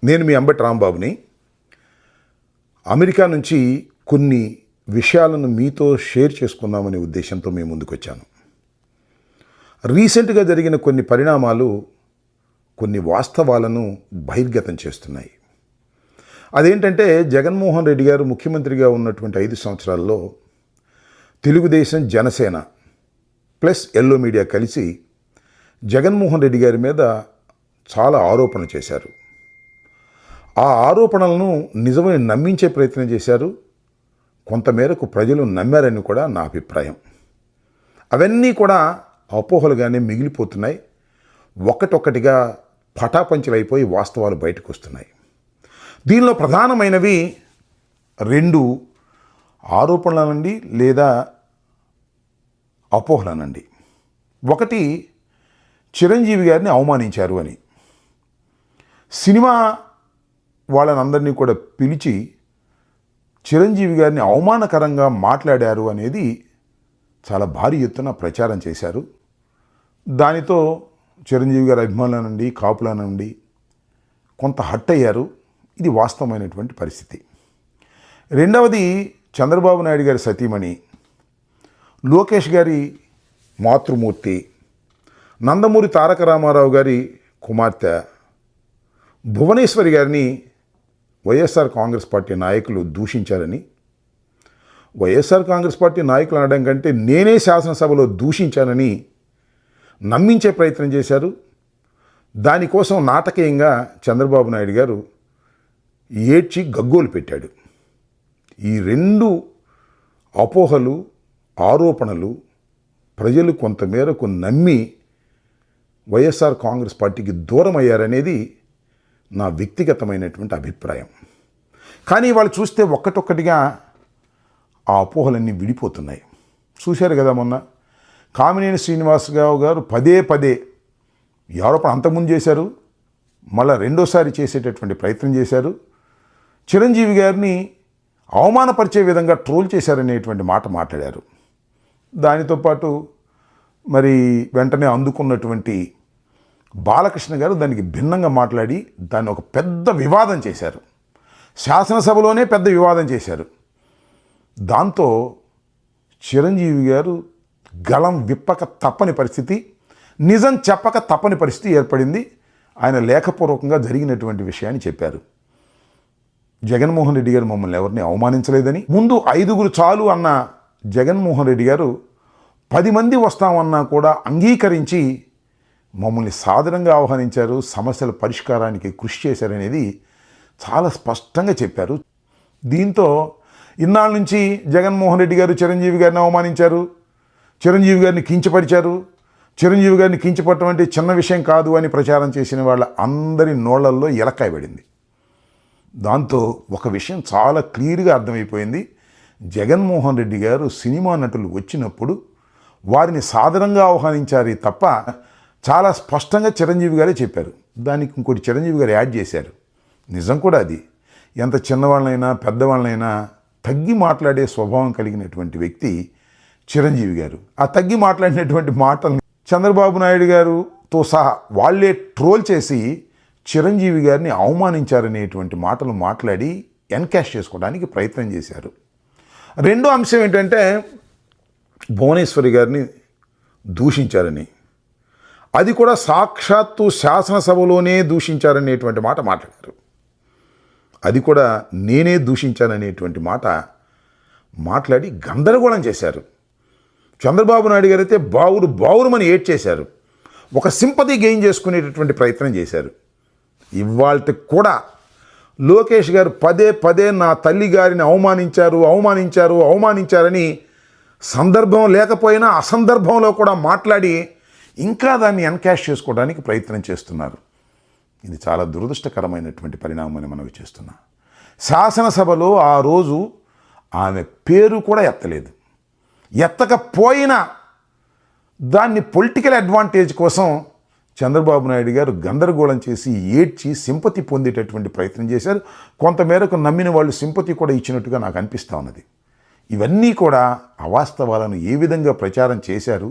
నేను మీ అంబటి రాంబాబుని. అమెరికా నుంచి కొన్ని విషయాలను మీతో షేర్ చేసుకుందామనే ఉద్దేశంతో మేము ముందుకు వచ్చాను. రీసెంట్గా జరిగిన కొన్ని పరిణామాలు కొన్ని వాస్తవాలను బహిర్గతం చేస్తున్నాయి. అదేంటంటే, జగన్మోహన్ రెడ్డి గారు ముఖ్యమంత్రిగా ఉన్నటువంటి 5 సంవత్సరాల్లో Telugu Desam, Janasena plus yellow media కలిసి జగన్మోహన్ రెడ్డి గారి మీద చాలా ఆరోపణలు చేశారు. ఆ ఆరోపణలను నిజమని నమ్మించే ప్రయత్నం చేశారు. కొంతమేరకు ప్రజలు నమ్మారని కూడా నా అభిప్రాయం. అవన్నీ కూడా అపోహలుగానే మిగిలిపోతున్నాయి. ఒక్కటొక్కటిగా పటాపంచలైపోయి వాస్తవాలు బయటకు వస్తున్నాయి. దీనిలో ప్రధానమైనవి 2 ఆరోపణలనండి లేదా అపోహలనండి. ఒకటి, చిరంజీవి గారిని అవమానించారు అని. సినిమా వాళ్ళనందరినీ కూడా పిలిచి చిరంజీవి గారిని అవమానకరంగా మాట్లాడారు అనేది చాలా భారీ ఎత్తున ప్రచారం చేశారు. దానితో చిరంజీవి గారి అభిమానులనండి, కాపులనండి కొంత హట్ అయ్యారు. ఇది వాస్తవమైనటువంటి పరిస్థితి. రెండవది, చంద్రబాబు నాయుడు గారి సతీమణి, లోకేష్ గారి మాతృమూర్తి, నందమూరి తారక రామారావు గారి కుమార్తె భువనేశ్వరి గారిని వైఎస్ఆర్ కాంగ్రెస్ పార్టీ నాయకులు దూషించారని. వైఎస్ఆర్ కాంగ్రెస్ పార్టీ నాయకులు అనడం కంటే నేనే శాసనసభలో దూషించానని నమ్మించే ప్రయత్నం చేశారు. దానికోసం నాటకీయంగా చంద్రబాబు నాయుడు గారు ఏడ్చి గగ్గోలు పెట్టాడు. ఈ 2 అపోహలు, ఆరోపణలు ప్రజలు కొంతమేరకు నమ్మి వైఎస్ఆర్ కాంగ్రెస్ పార్టీకి దూరం అయ్యారనేది నా వ్యక్తిగతమైనటువంటి అభిప్రాయం. కానీ వాళ్ళు చూస్తే ఒక్కటొక్కటిగా ఆ అపోహలన్నీ విడిపోతున్నాయి. చూశారు కదా, మొన్న కామినేని శ్రీనివాసరావు గారు పదే ఈ ఆరోపణ అంతకుముందు చేశారు, మళ్ళీ రెండోసారి చేసేటటువంటి ప్రయత్నం చేశారు. చిరంజీవి గారిని అవమానపరిచే విధంగా ట్రోల్ చేశారనేటువంటి మాట మాట్లాడారు. దానితో పాటు మరి వెంటనే అందుకున్నటువంటి బాలకృష్ణ గారు దానికి భిన్నంగా మాట్లాడి దాన్ని ఒక పెద్ద వివాదం చేశారు. శాసనసభలోనే పెద్ద వివాదం చేశారు. దాంతో చిరంజీవి గారు గళం విప్పక తప్పని పరిస్థితి, నిజం చెప్పక తప్పని పరిస్థితి ఏర్పడింది. ఆయన లేఖపూర్వకంగా జరిగినటువంటి విషయాన్ని చెప్పారు. జగన్మోహన్ రెడ్డి గారు మమ్మల్ని ఎవరిని అవమానించలేదని, ముందు 5 చాలు అన్న జగన్మోహన్ రెడ్డి గారు 10 మంది వస్తామన్నా కూడా అంగీకరించి మమ్మల్ని సాదరంగా ఆహ్వానించారు, సమస్యల పరిష్కారానికి కృషి చేశారనేది చాలా స్పష్టంగా చెప్పారు. దీంతో ఇన్నాళ్ళ నుంచి జగన్మోహన్ రెడ్డి గారు చిరంజీవి గారిని అవమానించారు, చిరంజీవి గారిని కించపరిచారు, చిరంజీవి గారిని కించపడటం అంటే చిన్న విషయం కాదు అని ప్రచారం చేసిన వాళ్ళ అందరి నోళ్లల్లో ఎలక్కాయ పడింది. దాంతో ఒక విషయం చాలా క్లియర్గా అర్థమైపోయింది. జగన్మోహన్ రెడ్డి గారు సినిమా నటులు వచ్చినప్పుడు వారిని సాదరంగా ఆహ్వానించారు తప్ప, చాలా స్పష్టంగా చిరంజీవి గారే చెప్పారు. దానికి ఇంకోటి చిరంజీవి గారు యాడ్ చేశారు. నిజం కూడా అది. ఎంత చిన్నవాళ్ళనైనా పెద్దవాళ్ళనైనా తగ్గి మాట్లాడే స్వభావం కలిగినటువంటి వ్యక్తి చిరంజీవి గారు. ఆ తగ్గి మాట్లాడినటువంటి మాటలు చంద్రబాబు నాయుడు గారుతో సహా వాళ్ళే ట్రోల్ చేసి చిరంజీవి గారిని అవమానించారనేటువంటి మాటలు మాట్లాడి ఎన్కాష్ చేసుకోవడానికి ప్రయత్నం చేశారు. రెండో అంశం ఏంటంటే, భువనేశ్వరి గారిని దూషించారని, అది కూడా సాక్షాత్తు శాసనసభలోనే దూషించారనేటువంటి మాట మాట్లాడారు. అది కూడా నేనే దూషించాననేటువంటి మాట మాట్లాడి గందరగోళం చేశారు. చంద్రబాబు నాయుడు గారు అయితే బావురుమని ఏడ్ చేశారు. ఒక సింపతి గెయిన్ చేసుకునేటటువంటి ప్రయత్నం చేశారు. ఇవాళ కూడా లోకేష్ గారు పదే నా తల్లి గారిని అవమానించారని సందర్భం లేకపోయినా అసందర్భంలో కూడా మాట్లాడి ఇంకా దాన్ని ఎన్కాష్ చేసుకోవడానికి ప్రయత్నం చేస్తున్నారు. ఇది చాలా దురదృష్టకరమైనటువంటి పరిణామాన్ని మనం చేస్తున్నాం. శాసనసభలో ఆ రోజు ఆమె పేరు కూడా ఎత్తలేదు. ఎత్తకపోయినా దాన్ని పొలిటికల్ అడ్వాంటేజ్ కోసం చంద్రబాబు నాయుడు గారు గందరగోళం చేసి ఏడ్చి సింపతి పొందేటటువంటి ప్రయత్నం చేశారు. కొంతమేరకు నమ్మిన వాళ్ళు సింపతి కూడా ఇచ్చినట్టుగా నాకు అనిపిస్తూ ఉన్నది. ఇవన్నీ కూడా అవాస్తవాలను ఏ విధంగా ప్రచారం చేశారు,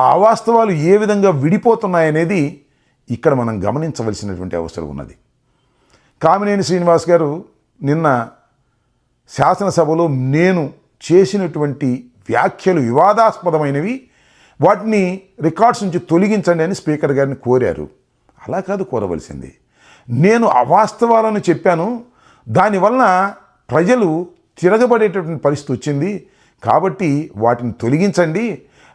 ఆ అవాస్తవాలు ఏ విధంగా విడిపోతున్నాయనేది ఇక్కడ మనం గమనించవలసినటువంటి అవసరం ఉన్నది. కామినేని శ్రీనివాస్ గారు నిన్న శాసనసభలో నేను చేసినటువంటి వ్యాఖ్యలు వివాదాస్పదమైనవి, వాటిని రికార్డ్స్ నుంచి తొలగించండి అని స్పీకర్ గారిని కోరారు. అలా కాదు కోరవలసింది. నేను అవాస్తవాలను చెప్పాను, దానివల్ల ప్రజలు తిరగబడేటటువంటి పరిస్థితి వచ్చింది, కాబట్టి వాటిని తొలగించండి,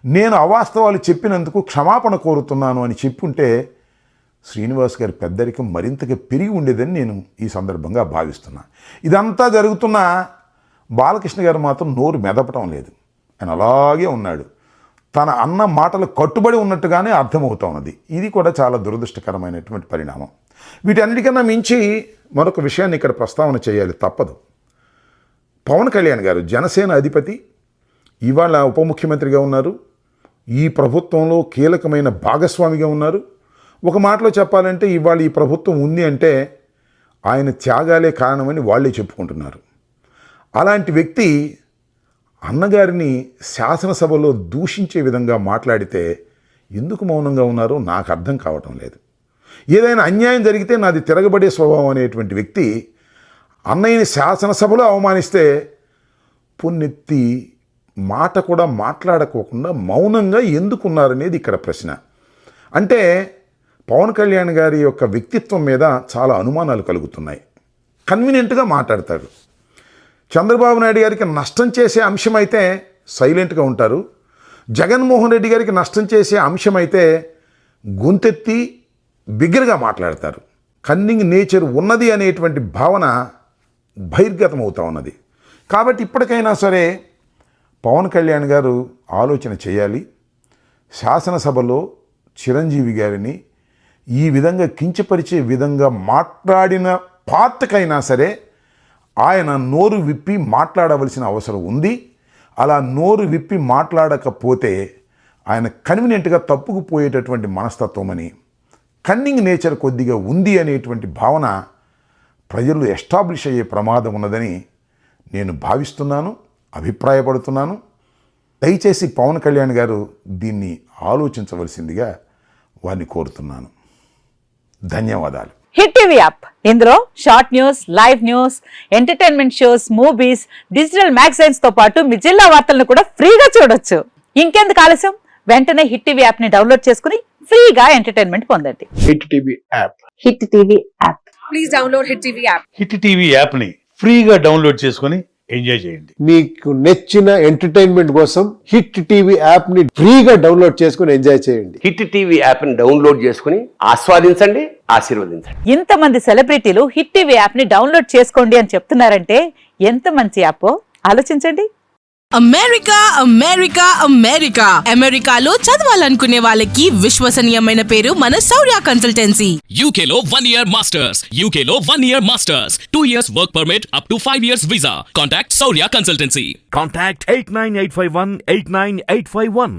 నేను అవాస్తవాలు చెప్పినందుకు క్షమాపణ కోరుతున్నాను అని చెప్పుంటే శ్రీనివాస్ గారి పెద్దరికం మరింతగా పెరిగి ఉండేదని నేను ఈ సందర్భంగా భావిస్తున్నా. ఇదంతా జరుగుతున్న బాలకృష్ణ గారు మాత్రం నోరు మెదపటం లేదు. ఆయన అలాగే ఉన్నాడు. తన అన్న మాటలు కట్టుబడి ఉన్నట్టుగానే అర్థమవుతా ఉన్నది. ఇది కూడా చాలా దురదృష్టకరమైనటువంటి పరిణామం. వీటన్నిటికన్నా మించి మరొక విషయాన్ని ఇక్కడ ప్రస్తావన చేయాలి, తప్పదు. పవన్ కళ్యాణ్ గారు జనసేన అధిపతి, ఇవాళ ఉప ముఖ్యమంత్రిగా ఉన్నారు, ఈ ప్రభుత్వంలో కీలకమైన భాగస్వామిగా ఉన్నారు. ఒక మాటలో చెప్పాలంటే ఇవాళ ఈ ప్రభుత్వం ఉంది అంటే ఆయన త్యాగాలే కారణమని వాళ్ళే చెప్పుకుంటున్నారు. అలాంటి వ్యక్తి అన్నగారిని శాసనసభలో దూషించే విధంగా మాట్లాడితే ఎందుకు మౌనంగా ఉన్నారో నాకు అర్థం కావటం లేదు. ఏదైనా అన్యాయం జరిగితే నాది తిరగబడే స్వభావం అనేటువంటి వ్యక్తి అన్నయ్యని శాసనసభలో అవమానిస్తే పొన్నెత్తి మాట కూడా మాట్లాడుకోకుండా మౌనంగా ఎందుకున్నారనేది ఇక్కడ ప్రశ్న. అంటే పవన్ కళ్యాణ్ గారి యొక్క వ్యక్తిత్వం మీద చాలా అనుమానాలు కలుగుతున్నాయి. కన్వీనియంట్గా మాట్లాడతాడు. చంద్రబాబు నాయుడు గారికి నష్టం చేసే అంశమైతే సైలెంట్గా ఉంటారు. జగన్మోహన్ రెడ్డి గారికి నష్టం చేసే అంశమైతే గొంతెత్తి బిగ్గరగా మాట్లాడతారు. కన్నింగ్ నేచర్ ఉన్నది అనేటువంటి భావన బహిర్గతం అవుతా ఉన్నది. కాబట్టి ఇప్పటికైనా సరే పవన్ కళ్యాణ్ గారు ఆలోచన చేయాలి. శాసనసభలో చిరంజీవి గారిని ఈ విధంగా కించపరిచే విధంగా మాట్లాడిన పాత్రకైనా సరే ఆయన నోరు విప్పి మాట్లాడవలసిన అవసరం ఉంది. అలా నోరు విప్పి మాట్లాడకపోతే ఆయన కన్వీనియంట్గా తప్పుకుపోయేటటువంటి మనస్తత్వం అని, కన్నింగ్ నేచర్ కొద్దిగా ఉంది అనేటువంటి భావన ప్రజలు ఎస్టాబ్లిష్ అయ్యే ప్రమాదం ఉన్నదని నేను భావిస్తున్నాను, అభిప్రాయపడుతున్నాను. దయచేసి పవన్ కళ్యాణ్ గారు దీన్ని ఆలోచించవలసిందిగా వారిని కోరుతున్నాను. ధన్యవాదాలు. హిట్ టీవీ యాప్, ఇందులో short news, live news, entertainment shows, movies, digital magazines తో పాటు మీ జిల్లా వార్తలను కూడా ఫ్రీగా చూడొచ్చు. ఇంకెందుకు ఆలస్యం, వెంటనే హిట్ టీవీ యాప్ ని డౌన్లోడ్ చేసుకుని ఫ్రీగా ఎంటర్టైన్మెంట్ పొందండి. Hit TV app. Hit TV app. Please download hit TV app. Hit TV app ని ఫ్రీగా డౌన్లోడ్ చేసుకొని ఎంజాయ్ చేయండి. మీకు నచ్చిన ఎంటర్టైన్మెంట్ కోసం హిట్ టీవీ యాప్ ని ఫ్రీగా డౌన్లోడ్ చేసుకుని ఎంజాయ్ చేయండి. హిట్ టీవీ యాప్ ని డౌన్లోడ్ చేసుకుని ఆస్వాదించండి, ఆశీర్వదించండి. ఇంతమంది సెలబ్రిటీలు హిట్ టీవీ యాప్ ని డౌన్లోడ్ చేసుకోండి అని చెప్తున్నారంటే ఎంత మంచి యాప్ ఆలోచించండి. అమెరికా అమెరికా అమెరికా అమెరికాలో చదవాలనుకునే వాళ్ళకి విశ్వసనీయమైన పేరు మన శౌర్య కన్సల్టెన్సీ. UK లో 1 year masters. UK లో 1 year masters. 2 years work permit up to 5 years visa. Contact Saurya Consultancy. Contact 89851 89851.